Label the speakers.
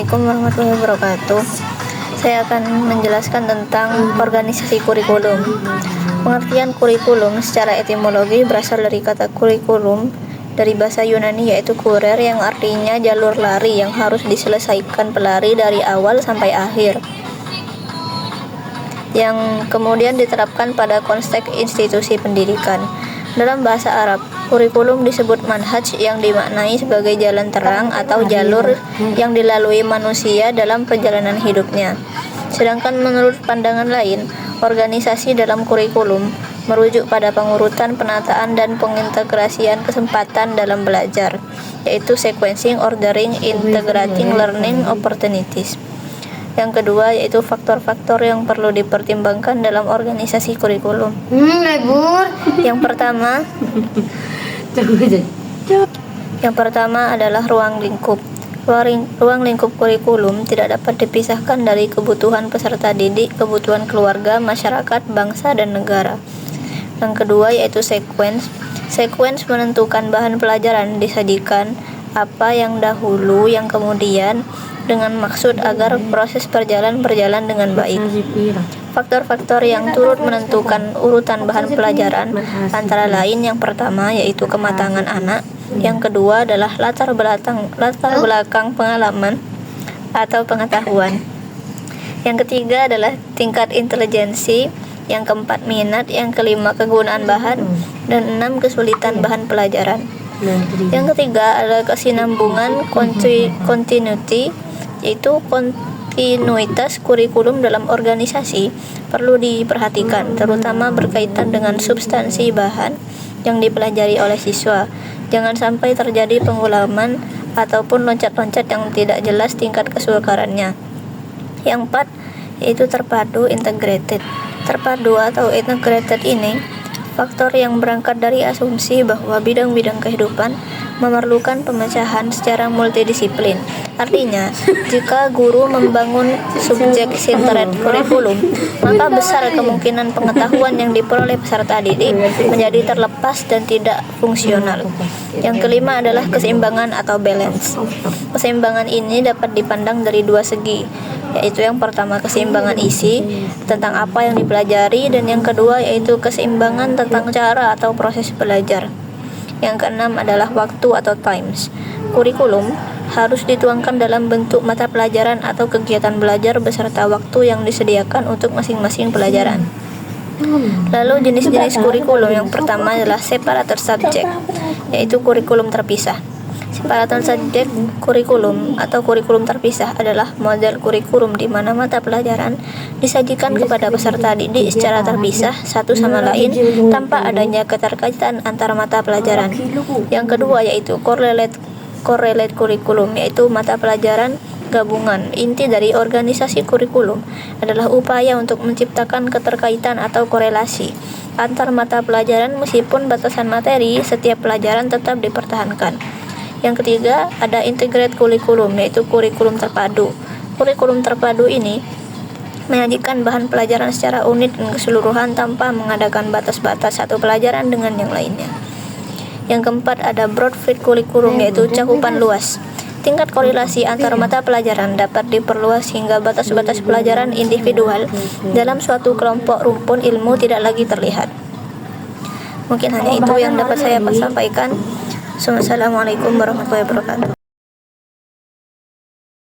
Speaker 1: Assalamualaikum warahmatullahi wabarakatuh. Saya akan menjelaskan tentang organisasi kurikulum. Pengertian kurikulum secara etimologi berasal dari kata kurikulum dari bahasa Yunani, yaitu kurer, yang artinya jalur lari yang harus diselesaikan pelari dari awal sampai akhir, yang kemudian diterapkan pada konteks institusi pendidikan. Dalam bahasa Arab, kurikulum disebut manhaj, yang dimaknai sebagai jalan terang atau jalur yang dilalui manusia dalam perjalanan hidupnya. Sedangkan menurut pandangan lain, organisasi dalam kurikulum merujuk pada pengurutan, penataan, dan pengintegrasian kesempatan dalam belajar, yaitu sequencing, ordering, integrating learning opportunities. Yang kedua yaitu faktor-faktor yang perlu dipertimbangkan dalam organisasi kurikulum. Yang pertama adalah ruang lingkup. Ruang lingkup kurikulum tidak dapat dipisahkan dari kebutuhan peserta didik, kebutuhan keluarga, masyarakat, bangsa, dan negara. Yang kedua yaitu sequence. Sequence menentukan bahan pelajaran disajikan apa yang dahulu, yang kemudian, dengan maksud agar proses berjalan dengan baik. Faktor-faktor yang turut menentukan urutan bahan pelajaran antara lain, yang pertama yaitu kematangan anak, yang kedua adalah latar belakang pengalaman atau pengetahuan, yang ketiga adalah tingkat intelijensi, yang keempat minat, yang kelima kegunaan bahan, dan enam kesulitan bahan pelajaran. Yang ketiga adalah kesinambungan, continuity, yaitu kontinuitas kurikulum dalam organisasi perlu diperhatikan, terutama berkaitan dengan substansi bahan yang dipelajari oleh siswa. Jangan sampai terjadi pengulangan ataupun loncat-loncat yang tidak jelas tingkat kesukarannya. Yang keempat yaitu terpadu, integrated. Terpadu atau integrated ini faktor yang berangkat dari asumsi bahwa bidang-bidang kehidupan memerlukan pemecahan secara multidisiplin. Artinya, jika guru membangun subjek-centered kurikulum, maka besar kemungkinan pengetahuan yang diperoleh peserta didik menjadi terlepas dan tidak fungsional. Yang kelima adalah keseimbangan atau balance. Keseimbangan ini dapat dipandang dari dua segi, yaitu yang pertama keseimbangan isi tentang apa yang dipelajari, dan yang kedua yaitu keseimbangan tentang cara atau proses belajar. Yang keenam adalah waktu atau times. Kurikulum harus dituangkan dalam bentuk mata pelajaran atau kegiatan belajar beserta waktu yang disediakan untuk masing-masing pelajaran. Lalu jenis-jenis kurikulum yang pertama adalah separated subject, yaitu kurikulum terpisah. Separated subject kurikulum atau kurikulum terpisah adalah model kurikulum di mana mata pelajaran disajikan kepada peserta didik secara terpisah satu sama lain tanpa adanya keterkaitan antara mata pelajaran. Yang kedua yaitu correlate kurikulum, yaitu mata pelajaran gabungan. Inti dari organisasi kurikulum adalah upaya untuk menciptakan keterkaitan atau korelasi antar mata pelajaran meskipun batasan materi setiap pelajaran tetap dipertahankan. Yang ketiga ada integrated kurikulum, yaitu kurikulum terpadu. Kurikulum terpadu ini menyajikan bahan pelajaran secara unit dan keseluruhan tanpa mengadakan batas-batas satu pelajaran dengan yang lainnya. Yang keempat ada broad fit kurikulum, yaitu cakupan luas. Tingkat korelasi antar mata pelajaran dapat diperluas hingga batas-batas pelajaran individual dalam suatu kelompok rumpun ilmu tidak lagi terlihat. Mungkin hanya itu yang dapat saya sampaikan. Assalamualaikum warahmatullahi wabarakatuh.